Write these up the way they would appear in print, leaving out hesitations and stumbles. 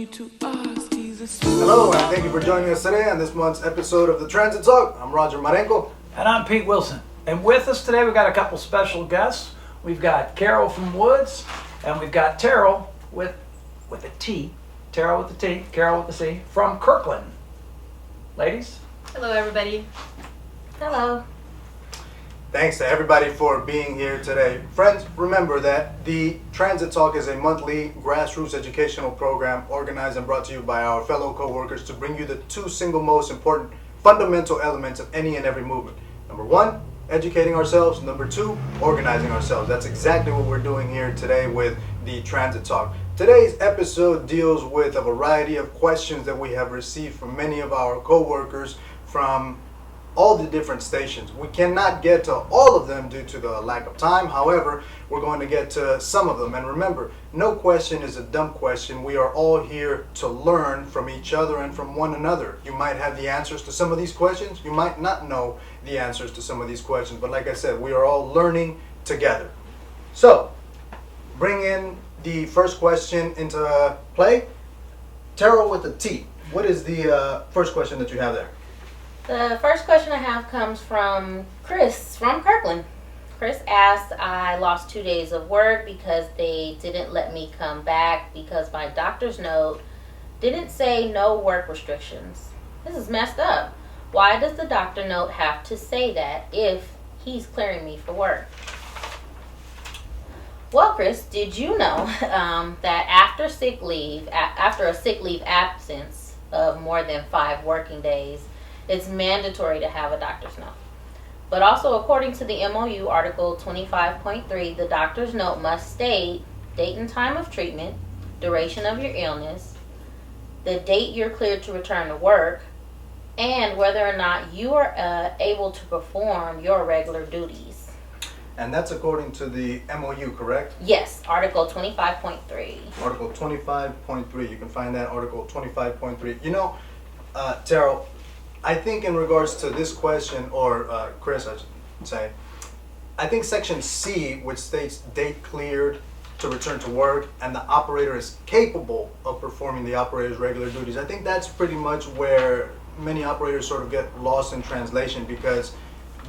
continue to ask. He's a sweet. Hello, and thank you for joining us today on this month's episode of the Transit Talk. I'm Roger Marenco. And I'm Pete Wilson. And with us today, we've got a couple special guests. We've got Carol from Woods, and we've got Terrell with a T. Terrell with the T, Carol with the C, from Kirkland. Ladies? Hello, everybody. Hello. Thanks to everybody for being here today. Friends, remember that the Transit Talk is a monthly grassroots educational program organized and brought to you by our fellow co-workers to bring you the two single most important fundamental elements of any and every movement. Number one, educating ourselves. Number two, organizing ourselves. That's exactly what we're doing here today with the Transit Talk. Today's episode deals with a variety of questions that we have received from many of our co-workers from all the different stations. We cannot get to all of them due to the lack of time. However, we're going to get to some of them. And remember, no question is a dumb question. We are all here to learn from each other and from one another. You might have the answers to some of these questions. You might not know the answers to some of these questions. But like I said, we are all learning together. So, bring in the first question into play. Terrell with the T. What is the first question that you have there? The first question I have comes from Chris from Kirkland. Chris asked, I lost 2 days of work because they didn't let me come back because my doctor's note didn't say no work restrictions. This is messed up. Why does the doctor note have to say that if he's clearing me for work? Well, Chris, did you know that after a sick leave absence of more than 5 working days, it's mandatory to have a doctor's note. But also, according to the MOU Article 25.3, the doctor's note must state date and time of treatment, duration of your illness, the date you're cleared to return to work, and whether or not you are able to perform your regular duties. And that's according to the MOU, correct? Yes, Article 25.3. Article 25.3. You can find that Article 25.3. You know, Terrell, I think in regards to this question, or Chris, I should say, I think Section C, which states date cleared to return to work and the operator is capable of performing the operator's regular duties, I think that's pretty much where many operators sort of get lost in translation, because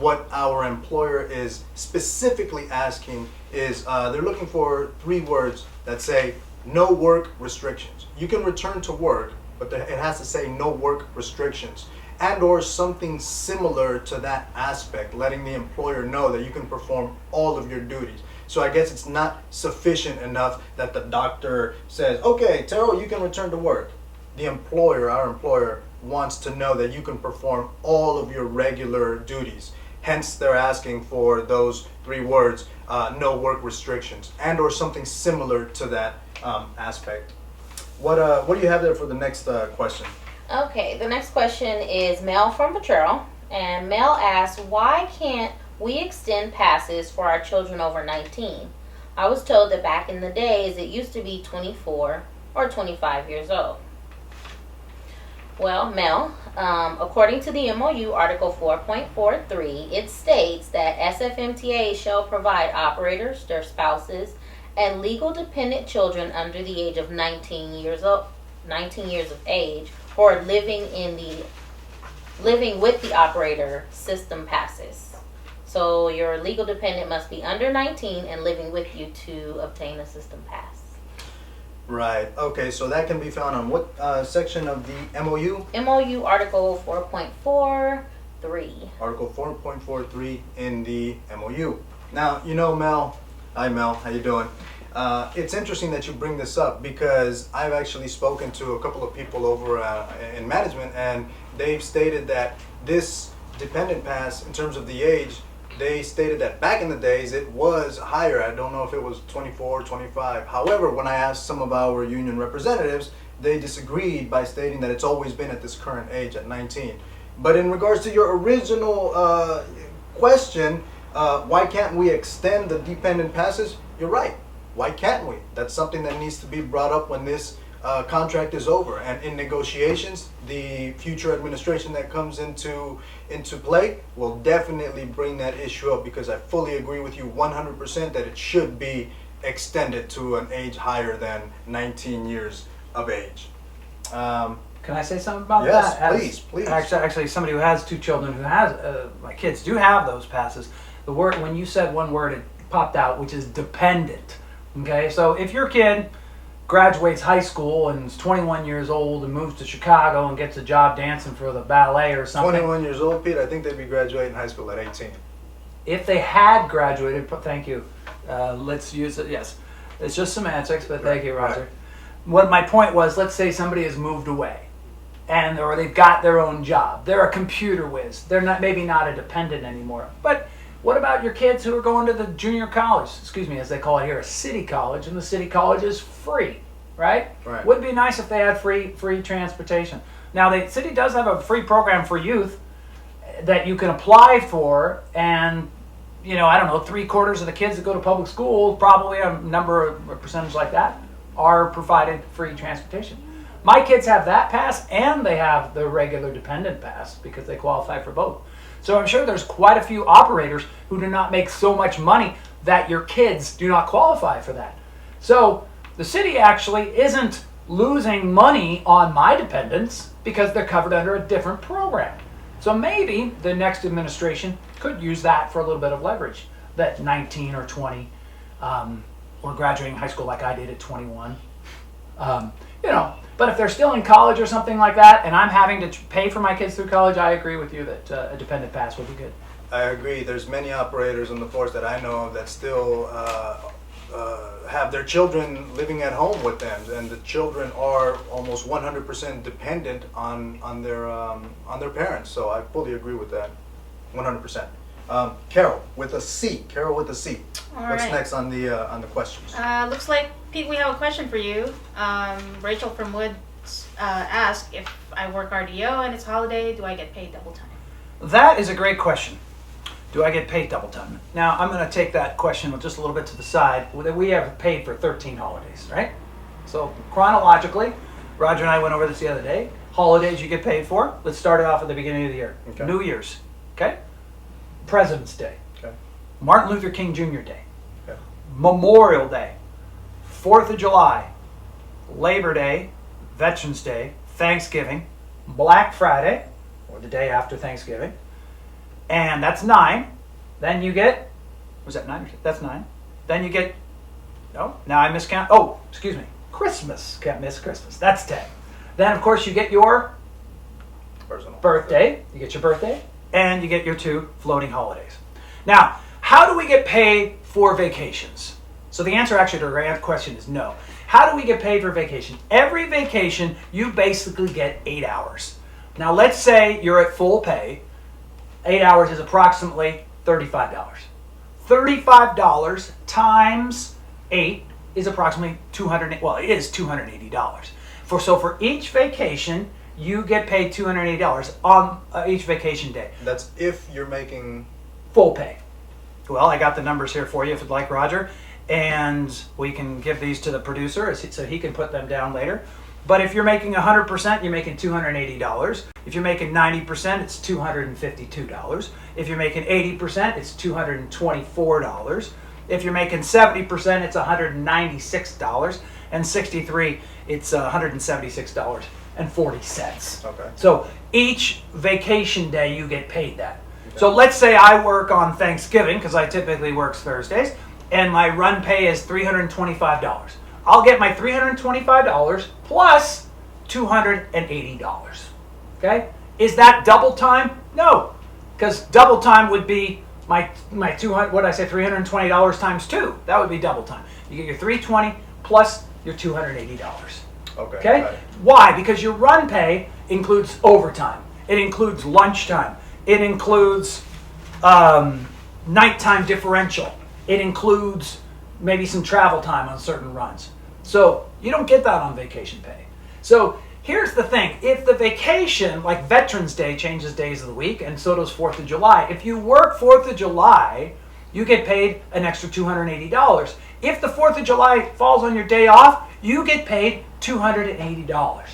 what our employer is specifically asking is they're looking for 3 words that say no work restrictions. You can return to work, but it has to say no work restrictions, and or something similar to that aspect, letting the employer know that you can perform all of your duties. So I guess it's not sufficient enough that the doctor says, okay, Terrell, you can return to work. The employer, our employer, wants to know that you can perform all of your regular duties. Hence, they're asking for those 3 words, no work restrictions, and or something similar to that aspect. What do you have there for the next question? Okay, the next question is Mel from Potrero, and Mel asks, why can't we extend passes for our children over 19? I was told that back in the days it used to be 24 or 25 years old. Well, Mel, according to the MOU Article 4.43, it states that SFMTA shall provide operators, their spouses, and legal dependent children under the age of 19 years of age who are living with the operator system passes. So your legal dependent must be under 19 and living with you to obtain a system pass. Right. Okay, so that can be found on what section of the MOU? MOU Article 4.43. Article 4.43 in the MOU. Now, you know, Mel. Hi, Mel. How you doing? It's interesting that you bring this up, because I've actually spoken to a couple of people over in management, and they've stated that this dependent pass, in terms of the age, they stated that back in the days it was higher. I don't know if it was 24 or 25. However, when I asked some of our union representatives, they disagreed by stating that it's always been at this current age at 19. But in regards to your original question, why can't we extend the dependent passes? You're right. Why can't we? That's something that needs to be brought up when this contract is over, and in negotiations, the future administration that comes into play will definitely bring that issue up, because I fully agree with you 100% that it should be extended to an age higher than 19 years of age. Can I say something about Yes, that? please. Actually, somebody who has two children who has, my kids do have those passes. The word, when you said one word, it popped out, which is dependent. Okay, so if your kid graduates high school and is 21 years old and moves to Chicago and gets a job dancing for the ballet or something. 21 years old, Pete, I think they'd be graduating high school at 18. If they had graduated, thank you. Let's use it, yes. It's just semantics, but thank you, Roger. Right. What my point was, let's say somebody has moved away and or they've got their own job. They're a computer whiz. They're not maybe not a dependent anymore. But what about your kids who are going to the junior college, as they call it here, a city college, and the city college is free, right? Right. Wouldn't it be nice if they had free transportation? Now, the city does have a free program for youth that you can apply for, and I don't know, 3/4 of the kids that go to public school, probably a number of a percentage like that, are provided free transportation. My kids have that pass, and they have the regular dependent pass because they qualify for both. So I'm sure there's quite a few operators who do not make so much money that your kids do not qualify for that. So the city actually isn't losing money on my dependents because they're covered under a different program. So maybe the next administration could use that for a little bit of leverage, that 19 or 20, or graduating high school like I did at 21. But if they're still in college or something like that, and I'm having to pay for my kids through college, I agree with you that a dependent pass would be good. I agree. There's many operators in the force that I know of that still have their children living at home with them, and the children are almost 100% dependent on their parents. So I fully agree with that, 100%. Carol with a C. All What's right. next on the questions? Looks like, Pete, we have a question for you. Rachel from Woods asked, if I work RDO and it's holiday, do I get paid double time? That is a great question. Do I get paid double time? Now, I'm going to take that question just a little bit to the side. We have paid for 13 holidays, right? So chronologically, Roger and I went over this the other day. Holidays you get paid for. Let's start it off at the beginning of the year. Okay. New Year's, okay? President's Day. Okay. Martin Luther King Jr. Day. Okay. Memorial Day. 4th of July. Labor Day. Veterans Day. Thanksgiving. Black Friday, or the day after Thanksgiving. And that's 9. Then you get, was that 9 or 10? That's 9. Then you get, no, now I miscount. Oh, excuse me. Christmas. Can't miss Christmas. That's 10. Then, of course, you get your Personal birthday. You get your birthday. And you get your 2 floating holidays. Now, how do we get paid for vacations? So the answer actually to the question is no. How do we get paid for vacation? Every vacation, you basically get 8 hours. Now, let's say you're at full pay. 8 hours is approximately $35. $35 times 8 is approximately $280. So for each vacation, you get paid $280 on each vacation day. That's if you're making Full pay. Well, I got the numbers here for you if you'd like, Roger. And we can give these to the producer so he can put them down later. But if you're making 100%, you're making $280. If you're making 90%, it's $252. If you're making 80%, it's $224. If you're making 70%, it's $196. And 63, it's $176.40. okay. So each vacation day you get paid that. So let's say I work on Thanksgiving, because I typically work Thursdays, and my run pay is $325. I'll get my $325 plus $280. Okay? Is that double time? No, because double time would be my $320 times 2. That would be double time. You get your $320 plus your $280. Okay. Okay? got it. Why? Because your run pay includes overtime. It includes lunchtime. It includes nighttime differential. It includes maybe some travel time on certain runs. So you don't get that on vacation pay. So here's the thing. If the vacation, like Veterans Day, changes days of the week, and so does 4th of July. If you work 4th of July, you get paid an extra $280. If the 4th of July falls on your day off, you get paid $280.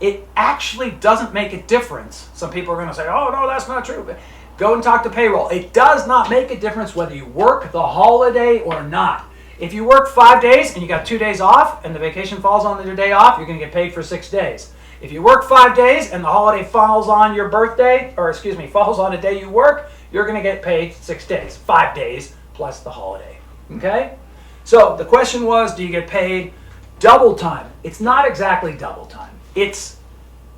It actually doesn't make a difference. Some people are going to say, oh, no, that's not true. But go and talk to payroll. It does not make a difference whether you work the holiday or not. If you work 5 days and you got 2 days off and the vacation falls on your day off, you're going to get paid for 6 days. If you work 5 days and the holiday falls on your birthday, or excuse me, falls on a day you work, you're going to get paid 6 days, 5 days plus the holiday. Okay? So the question was, do you get paid double time? It's not exactly double time. It's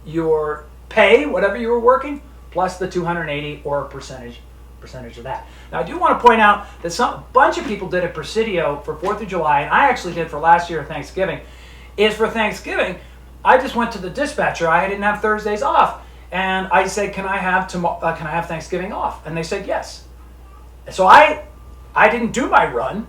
your pay, whatever you were working, plus the 280 or a percentage of that. Now I do want to point out that a bunch of people did at Presidio for 4th of July, and I actually did for last year Thanksgiving, is for Thanksgiving, I just went to the dispatcher. I didn't have Thursdays off, and I said, can I have Thanksgiving off? And they said yes. So I didn't do my run.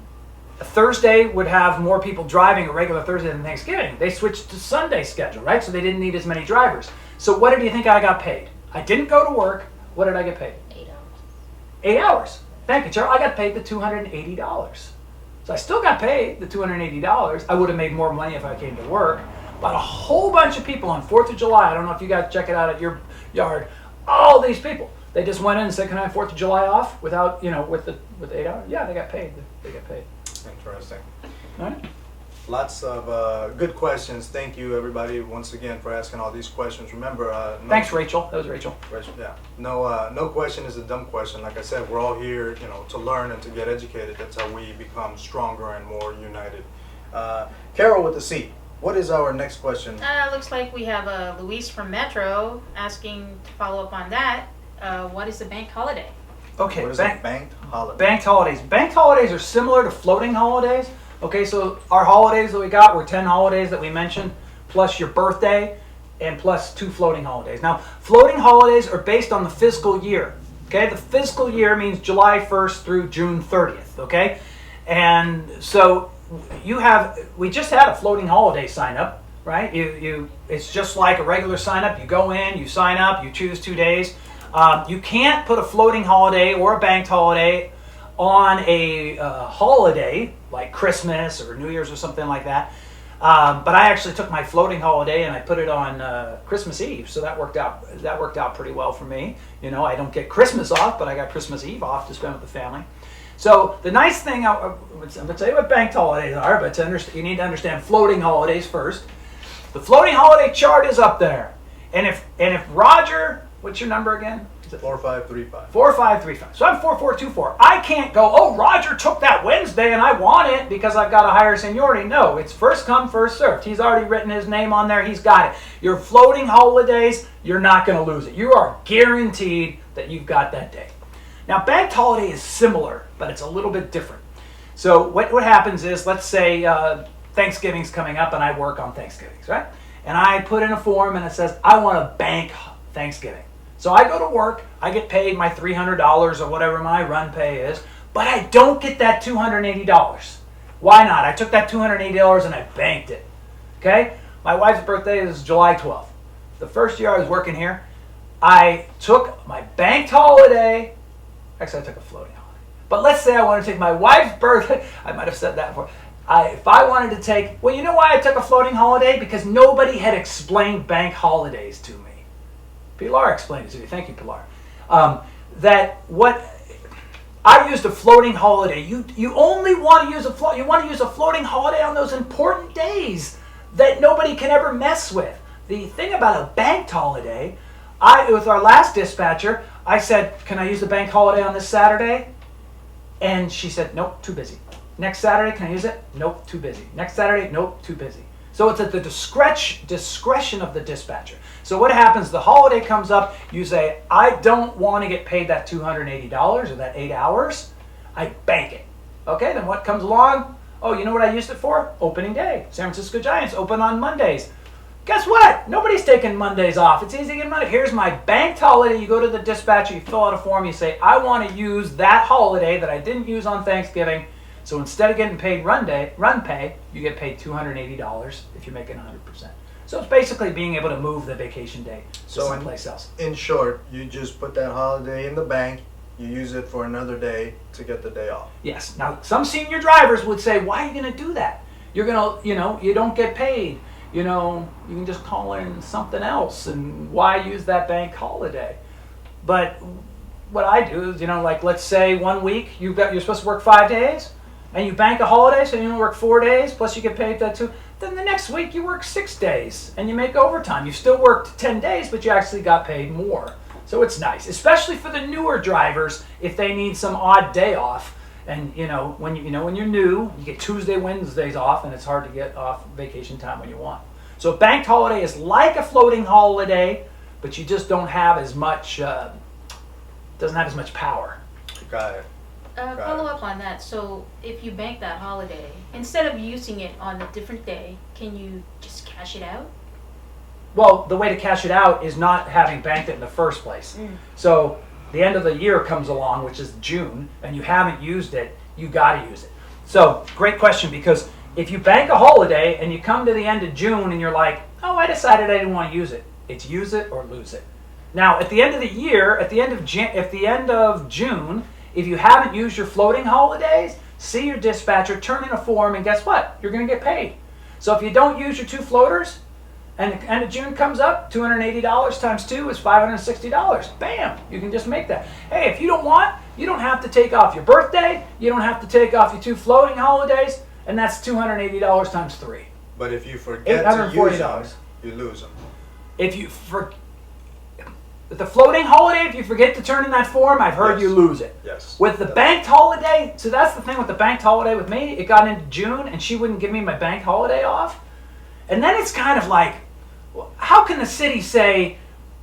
A Thursday would have more people driving a regular Thursday than Thanksgiving. They switched to Sunday schedule, right? So they didn't need as many drivers. So what did you think I got paid? I didn't go to work. What did I get paid? 8 hours. 8 hours. Thank you, Cheryl. I got paid the $280. So I still got paid the $280. I would have made more money if I came to work. But a whole bunch of people on 4th of July, I don't know if you guys check it out at your yard, all these people, they just went in and said, can I have 4th of July off without, with 8 hours? Yeah, they got paid. They got paid. Interesting. All right. Lots of good questions. Thank you, everybody, once again, for asking all these questions. Remember, Thanks, Rachel. That was Rachel. Yeah. No question is a dumb question. Like I said, we're all here, to learn and to get educated. That's how we become stronger and more united. Carol with the C. What is our next question? Looks like we have Luis from Metro asking to follow up on that. What is the bank holiday? Okay. What is a banked holiday? Banked holidays. Banked holidays are similar to floating holidays. Okay, so our holidays that we got were 10 holidays that we mentioned, plus your birthday, and plus 2 floating holidays. Now, floating holidays are based on the fiscal year. Okay, the fiscal year means July 1st through June 30th. Okay, and so we just had a floating holiday sign up, right? It's just like a regular sign up. You go in, you sign up, you choose 2 days. You can't put a floating holiday or a banked holiday on a holiday like Christmas or New Year's or something like that. But I actually took my floating holiday and I put it on Christmas Eve, so that worked out pretty well for me. I don't get Christmas off, but I got Christmas Eve off to spend with the family. So the nice thing, I'm going to tell you what banked holidays are, but you need to understand floating holidays first. The floating holiday chart is up there, and if Roger, what's your number again? 4535. 4535. So I'm 4424. I can't go, oh, Roger took that Wednesday and I want it because I've got a higher seniority. No, it's first come, first served. He's already written his name on there. He's got it. Your floating holidays, you're not going to lose it. You are guaranteed that you've got that day. Now, banked holiday is similar, but it's a little bit different. So what happens is, let's say Thanksgiving's coming up and I work on Thanksgivings, right? And I put in a form and it says, I want to bank Thanksgiving. So I go to work, I get paid my $300 or whatever my run pay is, but I don't get that $280. Why not? I took that $280 and I banked it. Okay? My wife's birthday is July 12th. The first year I was working here, I took my banked holiday. Actually, I took a floating holiday. But let's say I wanted to take my wife's birthday. I might have said that before. If I wanted to take, well, you know why I took a floating holiday? Because nobody had explained bank holidays to me. Pilar explained it to me. Thank you, Pilar. I used a floating holiday. You only want to use you want to use a floating holiday on those important days that nobody can ever mess with. The thing about a banked holiday, with our last dispatcher, I said, can I use the bank holiday on this Saturday? And she said, nope, too busy. Next Saturday, can I use it? Nope, too busy. Next Saturday, nope, too busy. So it's at the discretion of the dispatcher. So what happens, the holiday comes up, you say, I don't want to get paid that $280 or that 8 hours. I bank it. Okay, then what comes along? Oh, you know what I used it for? Opening day. San Francisco Giants open on Mondays. Guess what? Nobody's taking Mondays off. It's easy to get money. Here's my banked holiday. You go to the dispatcher, you fill out a form, you say, I want to use that holiday that I didn't use on Thanksgiving. So instead of getting paid run pay, you get paid $280 if you're making 100%. So it's basically being able to move the vacation day to someplace else. In short, you just put that holiday in the bank, you use it for another day to get the day off. Yes. Now, some senior drivers would say, why are you going to do that? You're going to, you don't get paid. You can just call in something else, and why use that bank holiday? But what I do is, like let's say 1 week you're supposed to work 5 days. and you bank a holiday, so you only work 4 days, plus you get paid that too, then the next week you work 6 days and you make overtime. You still worked 10 days, but you actually got paid more. So it's nice, especially for the newer drivers if they need some odd day off. And when you're new, you get Tuesday, Wednesdays off, and it's hard to get off vacation time when you want. So a banked holiday is like a floating holiday, but you just don't have as much. Doesn't have as much power. Got it. Follow up on that. So if you bank that holiday, instead of using it on a different day, can you just cash it out? Well, the way to cash it out is not having banked it in the first place. So the end of the year comes along, which is June, and you haven't used it, you got to use it. So great question, because if you bank a holiday and you come to the end of June and you're like, oh, I decided I didn't want to use it. It's use it or lose it. Now, at the end of the year, at the end of June, if you haven't used your floating holidays, see your dispatcher, turn in a form, and guess what? You're going to get paid. So if you don't use your 2 floaters, and the end of June comes up, $280 times 2 is $560. Bam! You can just make that. Hey, if you don't want, you don't have to take off your birthday. You don't have to take off your 2 floating holidays, and that's $280 times 3. But if you forget to use them, you lose them. With the floating holiday, if you forget to turn in that form, I've heard you lose it. Yes. With the banked holiday, so that's the thing with the banked holiday with me. It got into June, and she wouldn't give me my banked holiday off. And then it's kind of like, how can the city say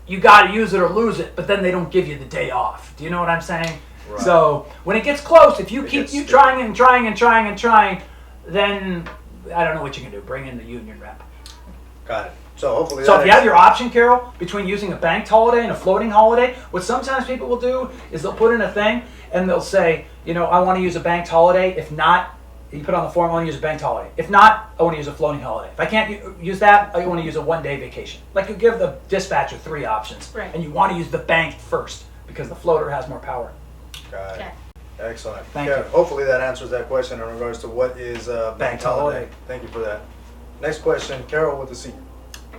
you got to use it or lose it, but then they don't give you the day off? Do you know what I'm saying? Right. So when it gets close, if you keep trying, then I don't know what you can do. Bring in the union rep. Got it. So hopefully. So if you have your option, Carol, between using a banked holiday and a floating holiday, what sometimes people will do is they'll put in a thing and they'll say, I want to use a banked holiday. If not, you put on the form, I want to use a banked holiday. If not, I want to use a floating holiday. If I can't use that, I want to use a 1-day vacation. Like you give the dispatcher 3 options, right. And you want to use the banked first because the floater has more power. Got it. Okay. Excellent. Thank you. Hopefully that answers that question in regards to what is banked holiday. Thank you for that. Next question, Carol with the C.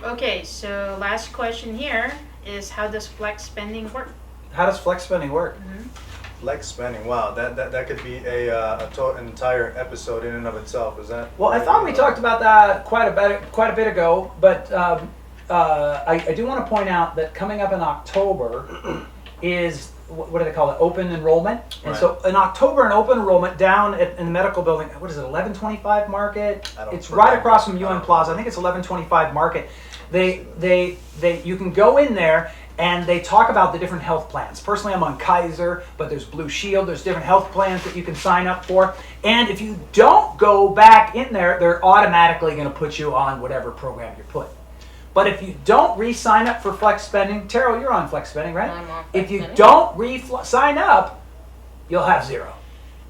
Okay, so last question here is, how does flex spending work? How does flex spending work? Flex spending. Wow, that could be an entire episode in and of itself. Is that? Well, I thought we talked about that quite a bit ago, but I do want to point out that coming up in October is, what do they call it, open enrollment. And Right. so in October, an open enrollment down in the medical building, what is it, 1125 Market? It's right across from UN Plaza. I think it's 1125 Market. You can go in there and they talk about the different health plans. Personally, I'm on Kaiser, but there's Blue Shield. There's different health plans that you can sign up for. And if you don't go back in there, they're automatically going to put you on whatever program you're put. But if you don't re-sign up for flex spending, Terrell, you're on flex spending, right? I'm on flex If you spending. don't sign up, you'll have 0.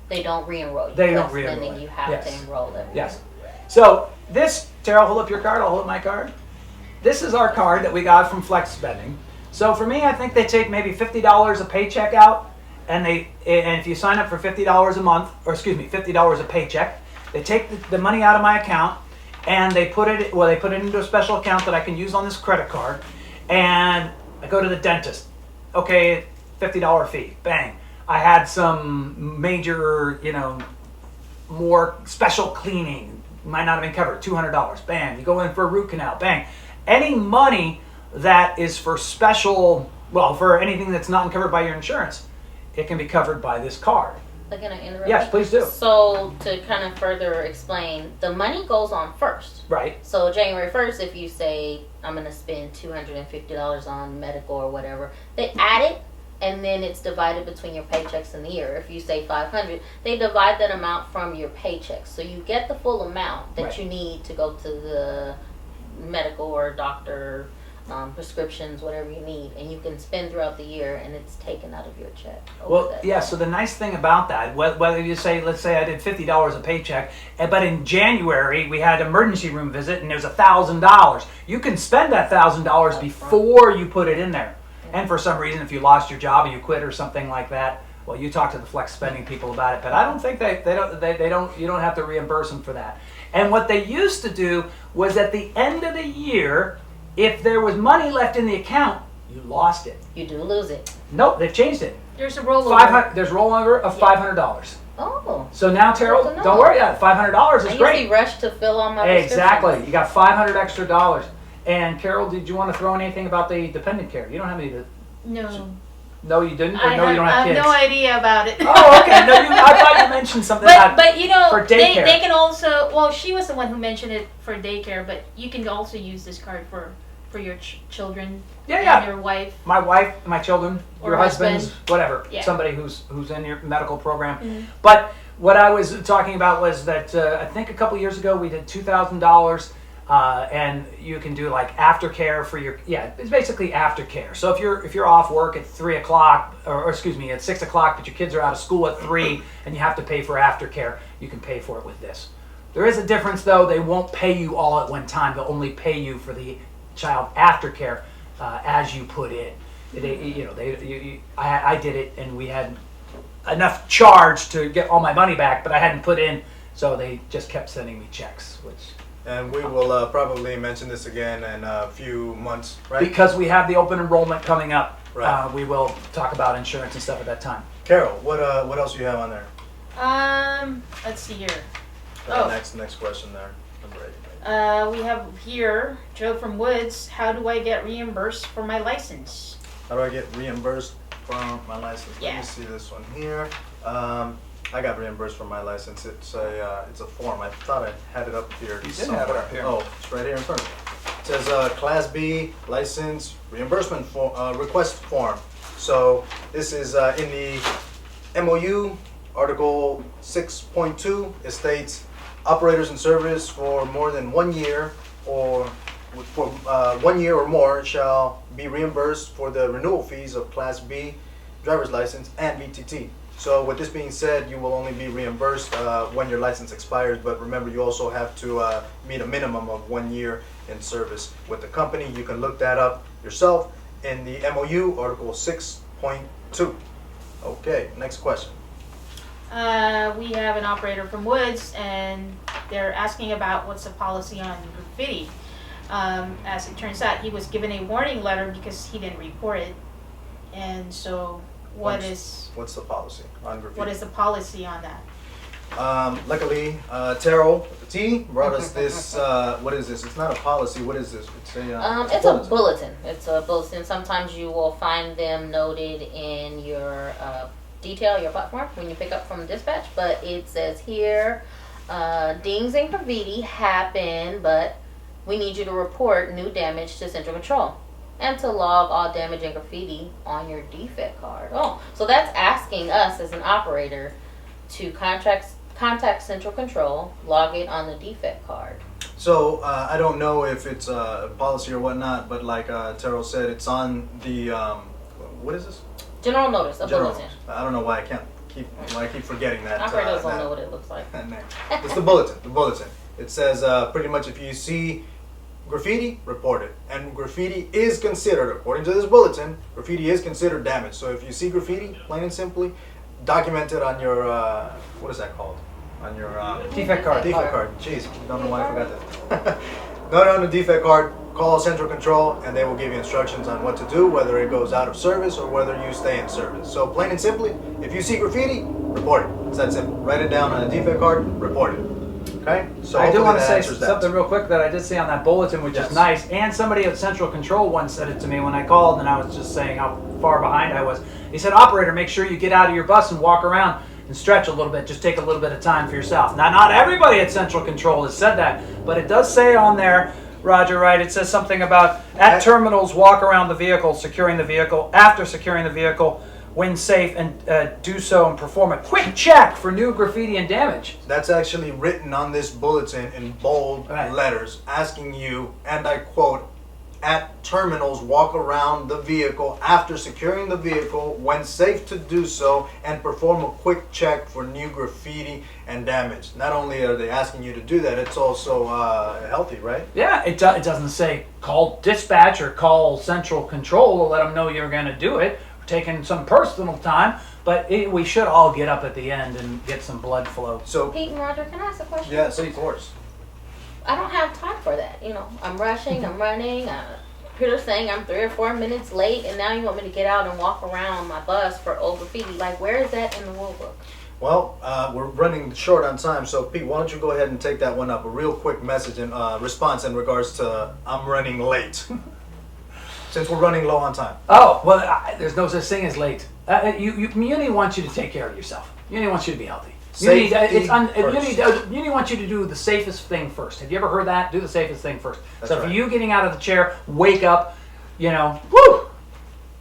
They don't re-enroll you. They don't Flex re-enroll spending, you. you have Yes. to enroll every Yes. year. So this, Terrell, hold up your card. I'll hold up my card. This is our card that we got from flex spending. So for me, I think they take maybe $50 a paycheck out, and if you sign up for $50 a month, or excuse me, $50 a paycheck, they take the money out of my account, and they put it into a special account that I can use on this credit card, and I go to the dentist. Okay, $50 fee, bang. I had some major, more special cleaning, might not have been covered, $200, bang. You go in for a root canal, bang. Any money that is for special, for anything that's not covered by your insurance, it can be covered by this card. Can I interrupt? Yes, please do. So to kind of further explain, the money goes on first. Right. So January 1st, if you say, I'm going to spend $250 on medical or whatever, they add it, and then it's divided between your paychecks in the year. If you say $500, they divide that amount from your paychecks. So you get the full amount that Right. you need to go to the medical or doctor, prescriptions, whatever you need, and you can spend throughout the year, and it's taken out of your check. So the nice thing about that, whether you say, let's say I did $50 a paycheck, but in January we had an emergency room visit and it was $1,000. You can spend that $1,000 before you put it in there. And for some reason, if you lost your job and you quit or something like that, well, you talk to the flex spending people about it. But I don't think you don't have to reimburse them for that. And what they used to do was at the end of the year, if there was money left in the account, you lost it. You do lose it. Nope, they've changed it. There's a rollover. There's rollover of $500. Oh. So now, Terrell, Good to know. don't worry, $500 is I great. usually rush to fill all my Exactly. You got $500 extra. And Carol, did you want to throw anything about the dependent care? You don't have any. No. No, you didn't. Or I no, you don't have have kids. no idea about it. Oh, okay. No, I thought you mentioned something about. But you know, for they daycare. can also. Well, she was the one who mentioned it for daycare, but you can also use this card for your children. Yeah. And your wife. My wife, my children, Or your husband's, husband. whatever. Yeah. Somebody who's in your medical program. Mhm. But what I was talking about was that I think a couple years ago we did $2,000. And you can do like aftercare for your it's basically aftercare. So if you're off work at 3 o'clock or excuse me at 6 o'clock, but your kids are out of school at 3 and you have to pay for aftercare, you can pay for it with this. There is a difference though. They won't pay you all at one time. They'll only pay you for the child aftercare as you put in. I did it and we had enough charge to get all my money back, but I hadn't put in, so they just kept sending me checks, which. And we will probably mention this again in a few months, right? Because we have the open enrollment coming up, Right. we will talk about insurance and stuff at that time. Carol, what else do you have on there? Let's see here. Oh. Next question there. I'm ready. We have here Joe from Woods. How do I get reimbursed for my license? How do I get reimbursed from my license? Let Yeah. me see this one here. I got reimbursed for my license. It's a form. I thought I had it up here. You did have it up here. Oh, it's right here in front of me. It says Class B license reimbursement request form. So this is in the MOU Article 6.2. It states operators in service for more than 1 year or for 1 year or more shall be reimbursed for the renewal fees of Class B driver's license and VTT. So with this being said, you will only be reimbursed when your license expires, but remember you also have to meet a minimum of 1 year in service with the company. You can look that up yourself in the MOU Article 6.2. Okay, next question. We have an operator from Woods, and they're asking about what's the policy on graffiti. As it turns out, he was given a warning letter because he didn't report it, and so What's the policy on graffiti? what is the policy on that? Luckily, Terrell T brought us this. What is this? It's not a policy. What is this? It's a bulletin. It's a bulletin. Sometimes you will find them noted in your detail, your platform, when you pick up from dispatch. But it says here, dings and graffiti happen, but we need you to report new damage to Central Control and to log all damage and graffiti on your defect card. Oh, so that's asking us as an operator to contact Central Control, log it on the defect card. So I don't know if it's a policy or whatnot, but like Terrell said, it's on the what is this? General notice, a General. bulletin. I don't know why I keep forgetting that. Operators don't that- know what it looks like. that name. It's the bulletin. The bulletin. It says pretty much if you see graffiti, report it. And graffiti is considered, according to this bulletin, graffiti is considered damage. So if you see graffiti, plain and simply, document it on your what is that called? On your Defect card. defect card. Jeez, don't know why I forgot that. Note on the defect card, call Central Control, and they will give you instructions on what to do, whether it goes out of service or whether you stay in service. So plain and simply, if you see graffiti, report it. It's that simple. Write it down on a defect card, report it. Okay? So I do hopefully want to that say answers that. something real quick that I did see on that bulletin, which Yes. is nice. And somebody at Central Control once said it to me when I called, and I was just saying how far behind I was. He said, "Operator, make sure you get out of your bus and walk around and stretch a little bit. Just take a little bit of time for yourself." Now, not everybody at Central Control has said that, but it does say on there, Roger, right? It says something about at terminals, walk around the vehicle, securing the vehicle. After securing the vehicle, when safe, and do so and perform a quick check for new graffiti and damage. That's actually written on this bulletin in bold Right. letters, asking you, and I quote, at terminals, walk around the vehicle after securing the vehicle when safe to do so and perform a quick check for new graffiti and damage. Not only are they asking you to do that, it's also healthy, right? Yeah, it doesn't say call dispatch or call Central Control to let them know you're going to do it. We're taking some personal time, but we should all get up at the end and get some blood flow. So, Pete and Roger, can I ask a question? yes, of course. I don't have time for that. You know, I'm rushing, I'm running. Peter's saying I'm 3 or 4 minutes late, and now you want me to get out and walk around my bus for old graffiti. Like, where is that in the rule book? Well, we're running short on time, so Pete, why don't you go ahead and take that one up? A real quick message and response in regards to I'm running late. Since we're running low on time. Oh, well, there's no such thing as late. Uni wants you to take care of yourself. Uni wants you to be healthy. Uni wants you to do the safest thing first. Have you ever heard that? Do the safest thing first. That's so right. for you getting out of the chair, wake up, woo,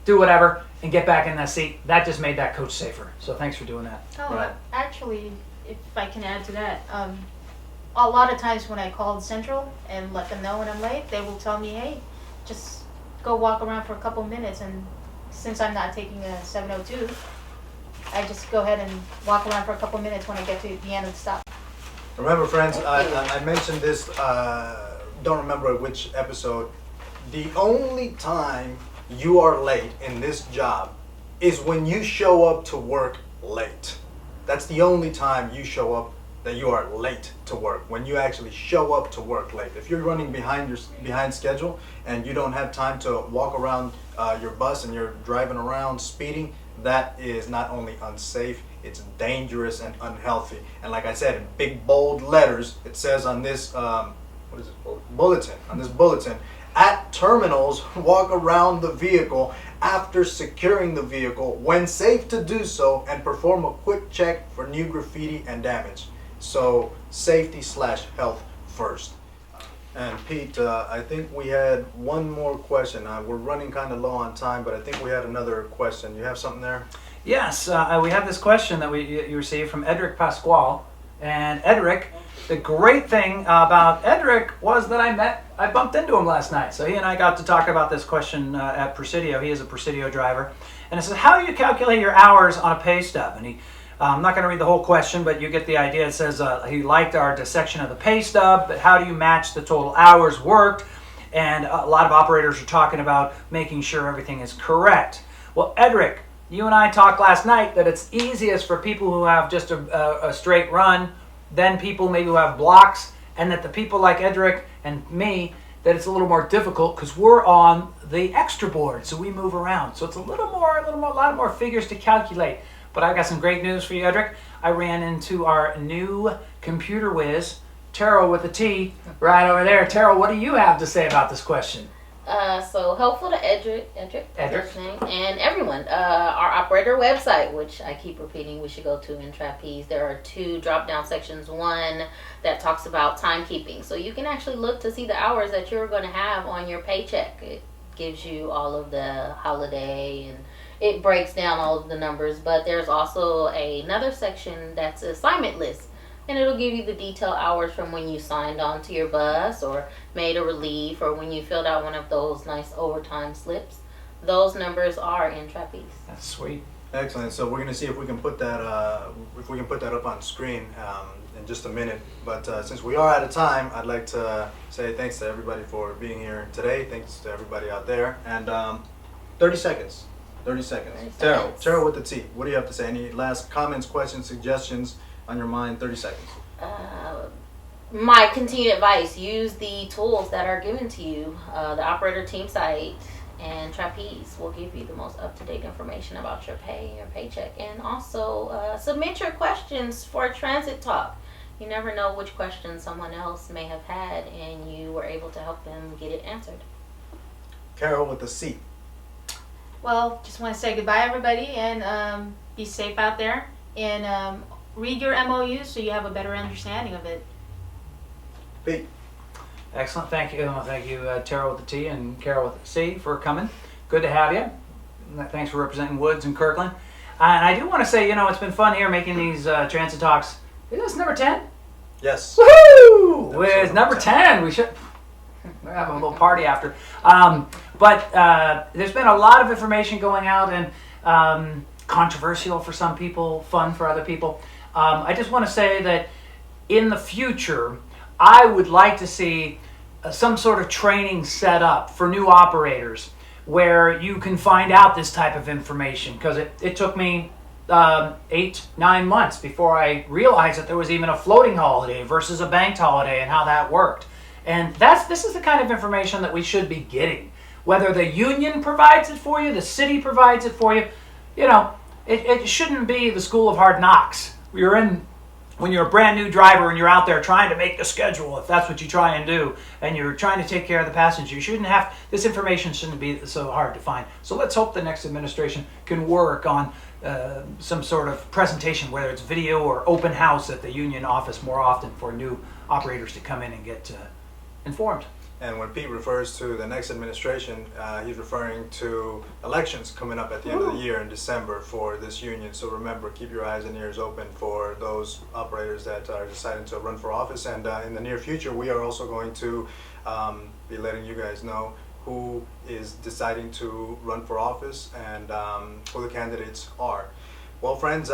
do whatever, and get back in that seat. That just made that coach safer. So thanks for doing that. Oh, Right. actually, if I can add to that, a lot of times when I call Central and let them know when I'm late, they will tell me, hey, just go walk around for a couple minutes. And since I'm not taking a 702, I just go ahead and walk around for a couple minutes when I get to the end of the stop. Remember, friends, I mentioned this, don't remember which episode. The only time you are late in this job is when you show up to work late. That's the only time you show up that you are late to work, when you actually show up to work late. If you're running behind schedule and you don't have time to walk around your bus and you're driving around speeding, that is not only unsafe, it's dangerous and unhealthy. And like I said, in big bold letters, it says on this bulletin, at terminals, walk around the vehicle after securing the vehicle when safe to do so, and perform a quick check for new graffiti and damage. So safety/health first. And Pete, I think we had one more question. We're running kind of low on time, but I think we had another question. You have something there? Yes, we have this question that you received from Edric Pasquale. And Edric, the great thing about Edric was that I bumped into him last night. So he and I got to talk about this question at Presidio. He is a Presidio driver. And it says, how do you calculate your hours on a pay stub? And I'm not going to read the whole question, but you get the idea. It says he liked our dissection of the pay stub, but how do you match the total hours worked? And a lot of operators are talking about making sure everything is correct. Well, Edric, you and I talked last night that it's easiest for people who have just a straight run, then people maybe who have blocks, and that the people like Edric and me, that it's a little more difficult because we're on the extra board, so we move around. So it's a lot more figures to calculate. But I've got some great news for you, Edric. I ran into our new computer whiz, Terrell with a T, right over there. Terrell, what do you have to say about this question? So helpful to Edric, that's his name, and everyone. Our operator website, which I keep repeating we should go to in Trapeze. There are 2 drop-down sections. One that talks about timekeeping. So you can actually look to see the hours that you're going to have on your paycheck. It gives you all of the holiday and it breaks down all of the numbers. But there's also another section that's assignment list. And it'll give you the detailed hours from when you signed on to your bus or made a relief or when you filled out one of those nice overtime slips. Those numbers are in Trapeze. That's sweet. Excellent. So we're going to see if we can put that up on screen in just a minute. But since we are out of time, I'd like to say thanks to everybody for being here today. Thanks to everybody out there. And 30 seconds. 30 seconds. Terrell with the T. What do you have to say? Any last comments, questions, suggestions on your mind? 30 seconds. My continued advice, use the tools that are given to you. The operator team site and Trapeze will give you the most up-to-date information about your pay, your paycheck. And also submit your questions for Transit Talk. You never know which questions someone else may have had and you were able to help them get it answered. Carol with the C. Well, just want to say goodbye, everybody, and be safe out there. And read your MOU so you have a better understanding of it. Pete. Excellent. Thank you. Thank you, Terrell with the T and Carol with the C for coming. Good to have you. Thanks for representing Woods and Kirkland. And I do want to say, it's been fun here making these transit talks. Is this number 10? Yes. Woohoo! With number 10, we should have a little party after. But there's been a lot of information going out and controversial for some people, fun for other people. I just want to say that in the future, I would like to see some sort of training set up for new operators where you can find out this type of information, because it took me 8-9 months before I realized that there was even a floating holiday versus a banked holiday and how that worked. And this is the kind of information that we should be getting. Whether the union provides it for you, the city provides it for you, it shouldn't be the school of hard knocks when you're a brand new driver and you're out there trying to make the schedule, if that's what you try and do, and you're trying to take care of the passenger, this information shouldn't be so hard to find. So let's hope the next administration can work on some sort of presentation, whether it's video or open house at the union office more often for new operators to come in and get informed. And when Pete refers to the next administration, he's referring to elections coming up at the end of the year in December for this union. So remember, keep your eyes and ears open for those operators that are deciding to run for office. And in the near future, we are also going to be letting you guys know who is deciding to run for office and who the candidates are. Well, friends,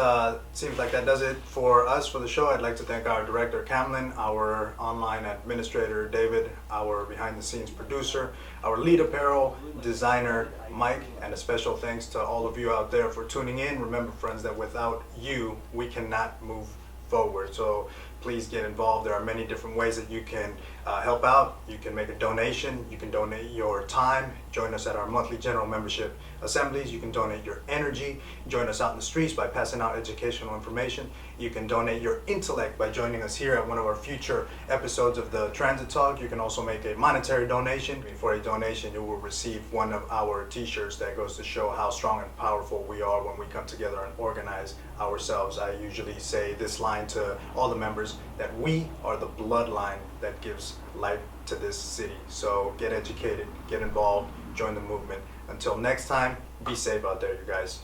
seems like that does it for us for the show. I'd like to thank our director, Camlin, our online administrator, David, our behind-the-scenes producer, our lead apparel designer, Mike, and a special thanks to all of you out there for tuning in. Remember, friends, that without you, we cannot move forward. So please get involved. There are many different ways that you can help out. You can make a donation. You can donate your time. Join us at our monthly general membership assemblies. You can donate your energy. Join us out in the streets by passing out educational information. You can donate your intellect by joining us here at one of our future episodes of the Transit Talk. You can also make a monetary donation. For a donation, you will receive one of our t-shirts that goes to show how strong and powerful we are when we come together and organize ourselves. I usually say this line to all the members, that we are the bloodline that gives life to this city. So get educated, get involved, join the movement. Until next time, be safe out there, you guys.